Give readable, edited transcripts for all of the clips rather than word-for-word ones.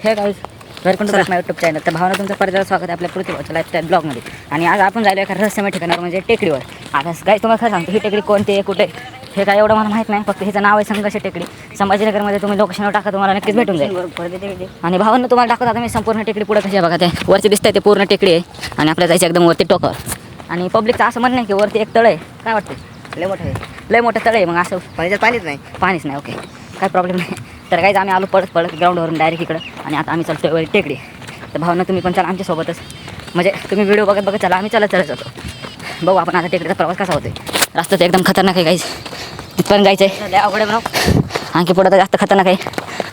हे guys welcome to my YouTube channel. तर भावना तुमचं परत स्वागत आहे आपल्या पृथ्वीवरच्या लाईफस्टाईल ब्लॉगमध्ये. आणि आज आपण जायलो एका रहस्यमय ठिकाणावर म्हणजे टेकडीवर. आता काय तुम्हाला खरं सांगतो, ही टेकडी कोणती आहे, कुठे हे काय एवढं मला माहीत नाही. फक्त हिचं नाव आहे संघर्ष टेकडी. संभाजीनगरमध्ये तुम्ही लोकेशनवर टाका, तुम्हाला नक्कीच भेटून जाईल. आणि भावांना तुम्हाला दाखवत आता मी संपूर्ण टेकडी पुढे कशी आहे बघा. ते वरती दिसतंय ते पूर्ण टेकडी आहे आणि आपल्याला जायचं एकदम वरती टोकावर. आणि पब्लिकचं असं म्हणणं आहे की वरती एक तळ आहे. काय वाटतं? लय मोठं तळ आहे. मग असं पाणीच नाही. ओके, काय प्रॉब्लेम नाही. तर काहीच आम्ही आलो पळत ग्राउंडवरून डायरेक्ट इकडं. आणि आता आम्ही चालतो वर टेकडी. तर भावना तुम्ही पण चला आमच्यासोबतच. म्हणजे तुम्ही व्हिडिओ बघत चला, आम्ही चलत जातो. बघू आपण आता टेकडीचा प्रवास कसा होतोय. रस्ता तर एकदम खतरनाक आहे काहीच. तिथपर्यंत जायचं आहे अवघड म्हणून. आणखी पुढं तर जास्त खतरनाक आहे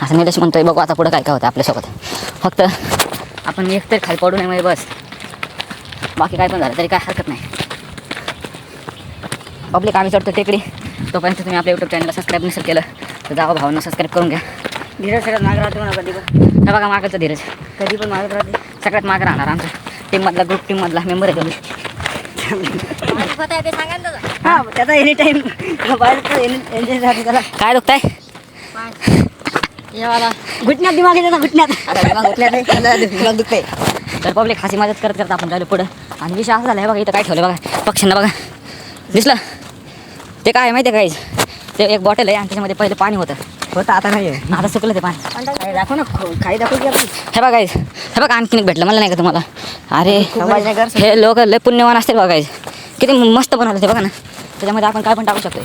असं निलेश म्हणतोय. बघू आता पुढं काय काय होतं आपल्यासोबत. फक्त आपण एक तरी खाली पडू नये म्हणजे बस. बाकी काय पण झालं तरी काय हरकत नाही. पब्लिक आम्ही चढतो टेकडी. तोपर्यंत तुम्ही आपल्या यूट्यूब चॅनलला सबस्क्राईब नसेल केलं तर जावा भावांना सबस्क्राईब करून घ्या. धीरज सगळ्यात मागं राहते म्हणा कधी पण. हे बघा मागायचं धीरज कधी पण मागत राहते. सगळ्यात मागं राहणार आमच्या टीममधला ग्रुप टीममधला मेंबर आहे तुम्ही. हां त्याचा एनी टाईम एन्जॉय झाली. त्याला काय दुखताय? घुटण्यात दिमाग त्याचा घुटण्यात दुखतंय. तर पब्लिक हसी मदत करत आपण जायला पुढं. आणि विषय असं झाला आहे बघा, इथं काय ठेवलं बघा पक्ष्यांना बघा. दिसलं ते काय माहिती आहे काहीच. ते एक बॉटल आहे आणि त्याच्यामध्ये पहिले पाणी होतं आता नाही आहे. आता सुकलं ते पाणी. दाखव ना काही दाखव की आपण. हे बघा गाईज, हे बघा आणखीन एक भेटलं मला नाही का तुम्हाला. अरे हे लोक लय पुण्यवान असतील बघा गाईज. किती मस्त बनवलं ते बघा ना. त्याच्यामध्ये आपण काय पण टाकू शकतो.